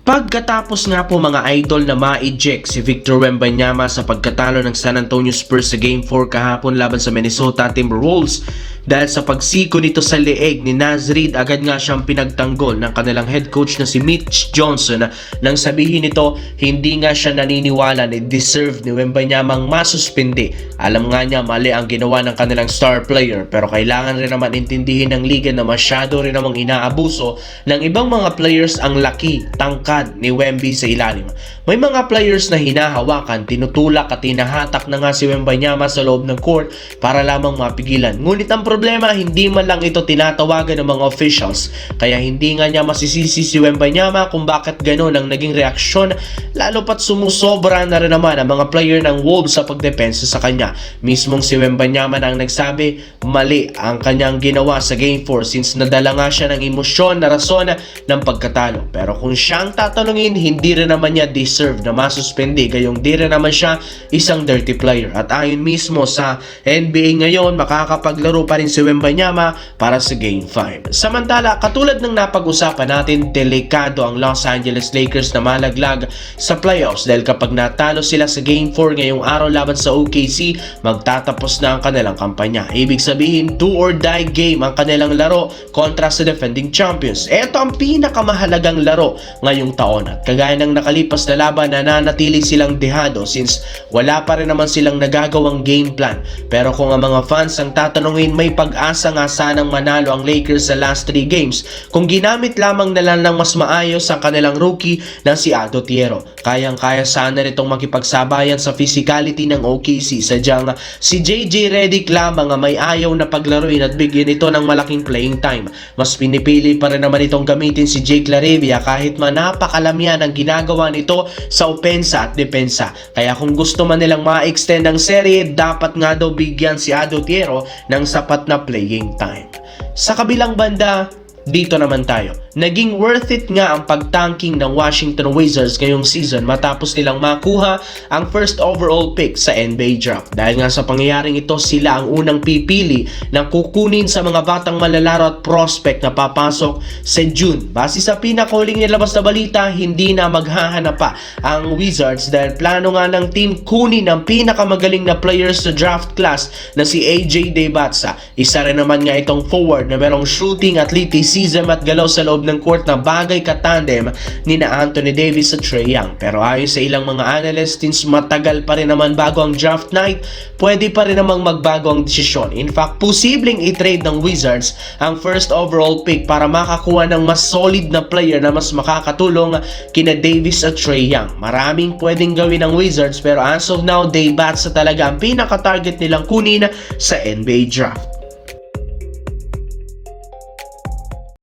Pagkatapos nga po mga idol na ma-eject si Victor Wembanyama sa pagkatalo ng San Antonio Spurs sa Game 4 kahapon laban sa Minnesota Timberwolves dahil sa pagsiko nito sa leeg ni Naz Reid, agad nga siyang pinagtanggol ng kanilang head coach na si Mitch Johnson nang sabihin nito hindi nga siya naniniwala na deserve ni Wembanyamang masuspindi. Alam nga niya mali ang ginawa ng kanilang star player, pero kailangan rin naman intindihin ng liga na masyado rin namang inaabuso ng ibang mga players ang laki, tangkad ni Wemby sa ilalim. May mga players na hinahawakan, tinutulak at hinahatak na nga si Wembanyama sa loob ng court para lamang mapigilan. Ngunit ang problema, hindi man lang ito tinatawagan ng mga officials. Kaya hindi nga niya masisisi si Wembanyama kung bakit gano'n ang naging reaksyon, lalo pat sumusobra na rin naman ang mga player ng Wolves sa pagdepensa sa kanya. Mismong si Wembanyama na ang nagsabi, mali ang kanyang ginawa sa Game 4 since nadala nga siya ng emosyon na rason ng pagkatalo. Pero kung siyang tatanungin, hindi rin naman niya deserve na masuspindi, gayong di rin naman siya isang dirty player. At ayon mismo sa NBA ngayon, makakapaglaro pa rin si Wembanyama para sa Game 5. Samantala, katulad ng napag-usapan natin, delikado ang Los Angeles Lakers na malaglag sa playoffs dahil kapag natalo sila sa Game 4 ngayong araw laban sa OKC, magtatapos na ang kanilang kampanya. Ibig sabihin, do or die game ang kanilang laro kontra sa defending champions. Ito ang pinakamahalagang laro ngayong taon at kagaya ng nakalipas na laban, nananatili silang dehado since wala pa rin naman silang nagagawang game plan. Pero kung ang mga fans ang tatanungin, may pag-asa nga sanang manalo ang Lakers sa last 3 games kung ginamit lamang nila ng mas maayos ang kanilang rookie na si Otto Thiero. Kayang-kaya sana nitong makipagsabayan sa physicality ng OKC. Sadyang si JJ Redick lamang ang may ayaw na paglaruin at bigyan ito ng malaking playing time. Mas pinipili pa rin naman itong gamitin si Jake LaRavia kahit man napakalamyan ang ginagawa nito sa opensa at depensa. Kaya kung gusto man nilang ma-extend ang serye, dapat nga daw bigyan si Otto Thiero ng sapat na playing time. Sa kabilang banda, dito naman tayo. Naging worth it nga ang pagtanking ng Washington Wizards ngayong season matapos nilang makuha ang first overall pick sa NBA draft. Dahil nga sa pangyayaring ito, sila ang unang pipili na kukunin sa mga batang malalaro at prospect na papasok sa June. Base sa pinakahuling nilabas na balita, hindi na maghahanap pa ang Wizards dahil plano nga ng team kunin ang pinakamagaling na players sa draft class na si AJ Debazza. Isa rin naman nga itong forward na merong shooting, athleticism at galaw sa loob ng court na bagay katandem ni na Anthony Davis at Trae Young. Pero ayon sa ilang mga analysts, since matagal pa rin naman bago ang draft night, pwede pa rin namang magbago ang desisyon. In fact, posibleng i-trade ng Wizards ang first overall pick para makakuha ng mas solid na player na mas makakatulong kina Davis at Trae Young. Maraming pwedeng gawin ng Wizards pero as of now, Debazza talaga ang pinaka-target nilang kunin sa NBA draft.